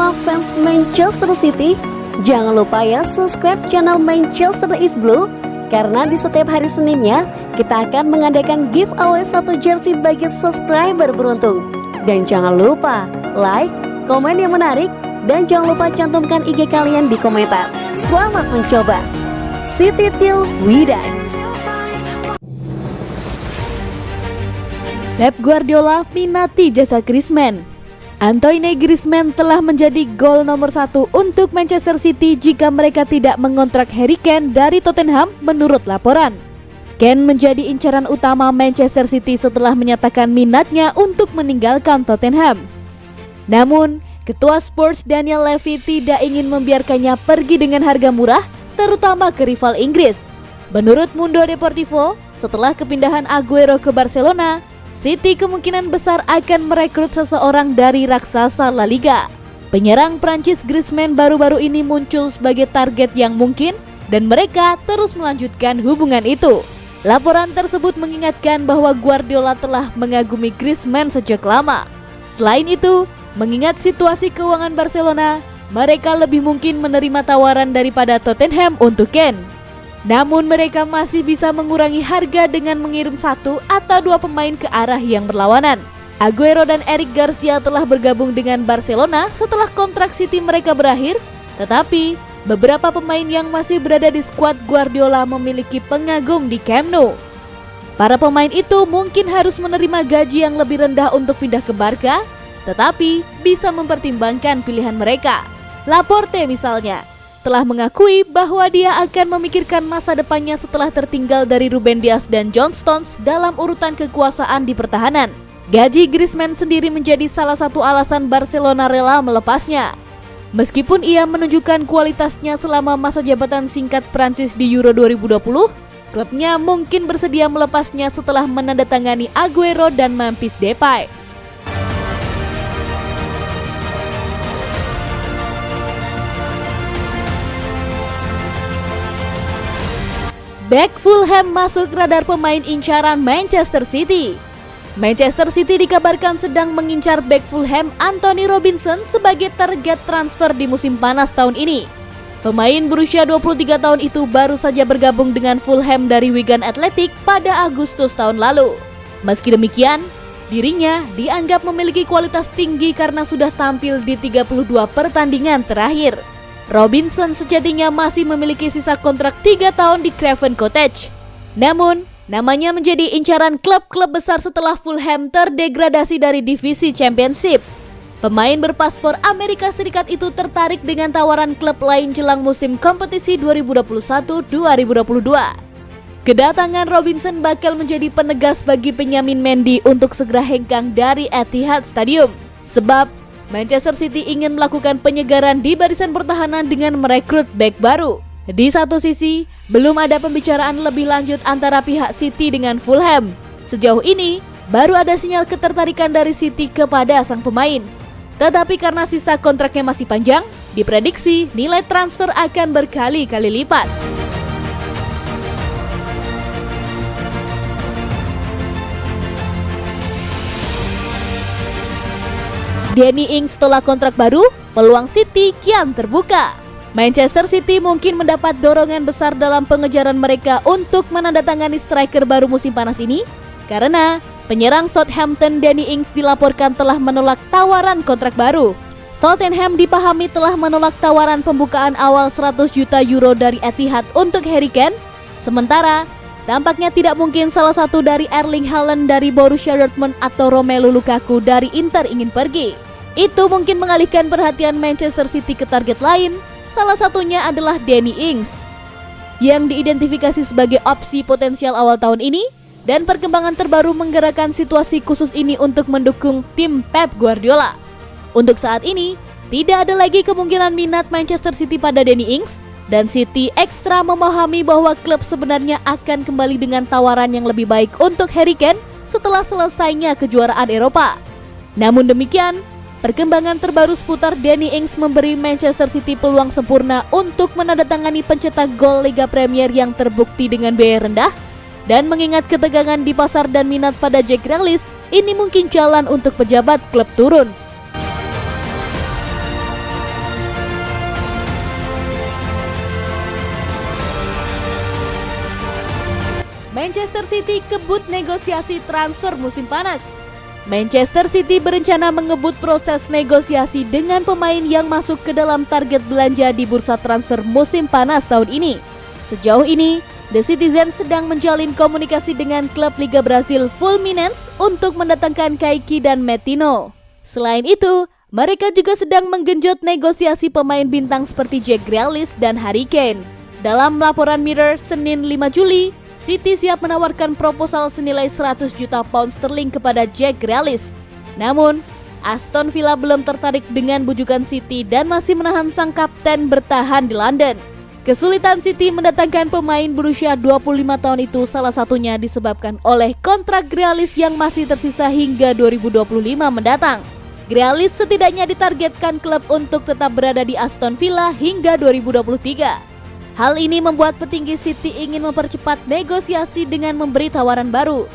semua fans Manchester City, jangan lupa ya subscribe channel Manchester is Blue, karena di setiap hari Seninnya kita akan mengadakan giveaway 1 jersey bagi subscriber beruntung. Dan jangan lupa like, komen yang menarik, dan jangan lupa cantumkan IG kalian di komentar. Selamat mencoba. City till we die. Pep Guardiola minati jasa Griezmann. Antoine Griezmann telah menjadi gol nomor 1 untuk Manchester City jika mereka tidak mengontrak Harry Kane dari Tottenham menurut laporan. Kane menjadi incaran utama Manchester City setelah menyatakan minatnya untuk meninggalkan Tottenham. Namun, Ketua Spurs Daniel Levy tidak ingin membiarkannya pergi dengan harga murah, terutama ke rival Inggris. Menurut Mundo Deportivo, setelah kepindahan Aguero ke Barcelona, City kemungkinan besar akan merekrut seseorang dari raksasa La Liga. Penyerang Prancis Griezmann baru-baru ini muncul sebagai target yang mungkin, dan mereka terus melanjutkan hubungan itu. Laporan tersebut mengingatkan bahwa Guardiola telah mengagumi Griezmann sejak lama. Selain itu, mengingat situasi keuangan Barcelona, mereka lebih mungkin menerima tawaran daripada Tottenham untuk Kane. Namun mereka masih bisa mengurangi harga dengan mengirim 1 atau 2 pemain ke arah yang berlawanan. Aguero dan Eric Garcia telah bergabung dengan Barcelona setelah kontrak City mereka berakhir, tetapi beberapa pemain yang masih berada di skuad Guardiola memiliki pengagum di Camp Nou. Para pemain itu mungkin harus menerima gaji yang lebih rendah untuk pindah ke Barca, tetapi bisa mempertimbangkan pilihan mereka. Laporte misalnya telah mengakui bahwa dia akan memikirkan masa depannya setelah tertinggal dari Ruben Dias dan John Stones dalam urutan kekuasaan di pertahanan. Gaji Griezmann sendiri menjadi salah satu alasan Barcelona rela melepasnya. Meskipun ia menunjukkan kualitasnya selama masa jabatan singkat Prancis di Euro 2020, klubnya mungkin bersedia melepasnya setelah menandatangani Aguero dan Memphis Depay. Back Fulham masuk radar pemain incaran Manchester City. Manchester City dikabarkan sedang mengincar back Fulham Antonee Robinson sebagai target transfer di musim panas tahun ini. Pemain berusia 23 tahun itu baru saja bergabung dengan Fulham dari Wigan Athletic pada Agustus tahun lalu. Meski demikian, dirinya dianggap memiliki kualitas tinggi karena sudah tampil di 32 pertandingan terakhir. Robinson sejatinya masih memiliki sisa kontrak 3 tahun di Craven Cottage. Namun, namanya menjadi incaran klub-klub besar setelah Fulham terdegradasi dari divisi Championship. Pemain berpaspor Amerika Serikat itu tertarik dengan tawaran klub lain jelang musim kompetisi 2021-2022. Kedatangan Robinson bakal menjadi penegas bagi Benjamin Mendy untuk segera hengkang dari Etihad Stadium. Sebab Manchester City ingin melakukan penyegaran di barisan pertahanan dengan merekrut bek baru. Di satu sisi, belum ada pembicaraan lebih lanjut antara pihak City dengan Fulham. Sejauh ini, baru ada sinyal ketertarikan dari City kepada sang pemain. Tetapi karena sisa kontraknya masih panjang, diprediksi nilai transfer akan berkali-kali lipat. Danny Ings setelah kontrak baru, peluang City kian terbuka. Manchester City mungkin mendapat dorongan besar dalam pengejaran mereka untuk menandatangani striker baru musim panas ini, karena penyerang Southampton Danny Ings dilaporkan telah menolak tawaran kontrak baru. Tottenham dipahami telah menolak tawaran pembukaan awal 100 juta euro dari Etihad untuk Harry Kane. Sementara, tampaknya tidak mungkin salah satu dari Erling Haaland dari Borussia Dortmund atau Romelu Lukaku dari Inter ingin pergi. Itu mungkin mengalihkan perhatian Manchester City ke target lain, salah satunya adalah Danny Ings, yang diidentifikasi sebagai opsi potensial awal tahun ini, dan perkembangan terbaru menggerakkan situasi khusus ini untuk mendukung tim Pep Guardiola. Untuk saat ini, tidak ada lagi kemungkinan minat Manchester City pada Danny Ings, dan City ekstra memahami bahwa klub sebenarnya akan kembali dengan tawaran yang lebih baik untuk Harry Kane setelah selesainya kejuaraan Eropa. Namun demikian, perkembangan terbaru seputar Danny Ings memberi Manchester City peluang sempurna untuk menandatangani pencetak gol Liga Premier yang terbukti dengan biaya rendah, dan mengingat ketegangan di pasar dan minat pada Jack Grealish, ini mungkin jalan untuk pejabat klub turun. Manchester City kebut negosiasi transfer musim panas. Manchester City berencana mengebut proses negosiasi dengan pemain yang masuk ke dalam target belanja di bursa transfer musim panas tahun ini. Sejauh ini, The Citizens sedang menjalin komunikasi dengan klub Liga Brazil Fluminense untuk mendatangkan Kayky dan Metino. Selain itu, mereka juga sedang menggenjot negosiasi pemain bintang seperti Jack Grealish dan Harry Kane. Dalam laporan Mirror Senin 5 Juli, City siap menawarkan proposal senilai 100 juta pound sterling kepada Jack Grealish. Namun, Aston Villa belum tertarik dengan bujukan City dan masih menahan sang kapten bertahan di London. Kesulitan City mendatangkan pemain berusia 25 tahun itu salah satunya disebabkan oleh kontrak Grealish yang masih tersisa hingga 2025 mendatang. Grealish setidaknya ditargetkan klub untuk tetap berada di Aston Villa hingga 2023. Hal ini membuat petinggi City ingin mempercepat negosiasi dengan memberi tawaran baru.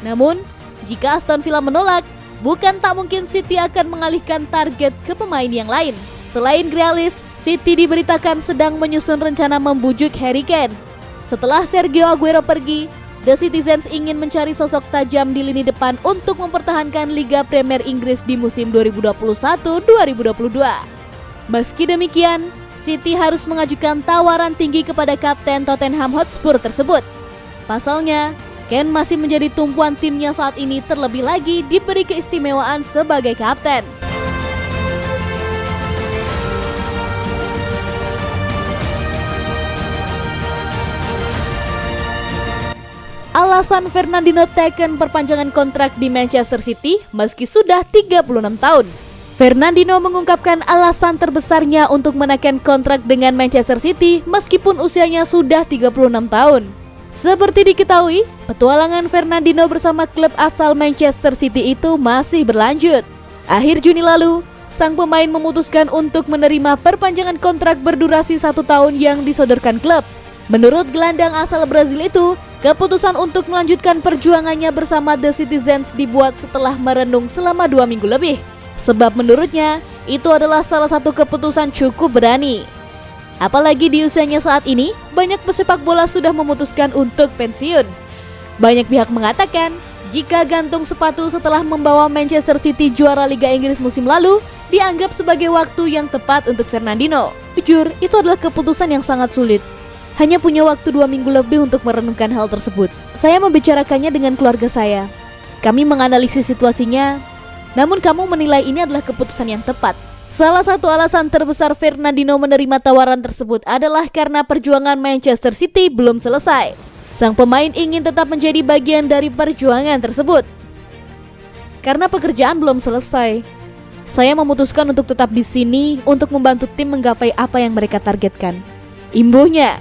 Namun, jika Aston Villa menolak, bukan tak mungkin City akan mengalihkan target ke pemain yang lain. Selain Grealish, City diberitakan sedang menyusun rencana membujuk Harry Kane. Setelah Sergio Aguero pergi, The Citizens ingin mencari sosok tajam di lini depan untuk mempertahankan Liga Premier Inggris di musim 2021-2022. Meski demikian, City harus mengajukan tawaran tinggi kepada kapten Tottenham Hotspur tersebut. Pasalnya, Kane masih menjadi tumpuan timnya saat ini, terlebih lagi diberi keistimewaan sebagai kapten. Alasan Fernandinho taken perpanjangan kontrak di Manchester City meski sudah 36 tahun. Fernandinho mengungkapkan alasan terbesarnya untuk menaikkan kontrak dengan Manchester City meskipun usianya sudah 36 tahun. Seperti diketahui, petualangan Fernandinho bersama klub asal Manchester City itu masih berlanjut. Akhir Juni lalu, sang pemain memutuskan untuk menerima perpanjangan kontrak berdurasi 1 tahun yang disodorkan klub. Menurut gelandang asal Brazil itu, keputusan untuk melanjutkan perjuangannya bersama The Citizens dibuat setelah merenung selama 2 minggu lebih. Sebab menurutnya, itu adalah salah satu keputusan cukup berani. Apalagi di usianya saat ini, banyak pesepak bola sudah memutuskan untuk pensiun. Banyak pihak mengatakan, jika gantung sepatu setelah membawa Manchester City juara Liga Inggris musim lalu, dianggap sebagai waktu yang tepat untuk Fernandinho. Jujur, itu adalah keputusan yang sangat sulit. Hanya punya waktu 2 minggu lebih untuk merenungkan hal tersebut. Saya membicarakannya dengan keluarga saya. Kami menganalisis situasinya, namun kamu menilai ini adalah keputusan yang tepat. Salah satu alasan terbesar Fernandinho menerima tawaran tersebut adalah karena perjuangan Manchester City belum selesai. Sang pemain ingin tetap menjadi bagian dari perjuangan tersebut. Karena pekerjaan belum selesai, saya memutuskan untuk tetap di sini untuk membantu tim menggapai apa yang mereka targetkan. Imbuhnya,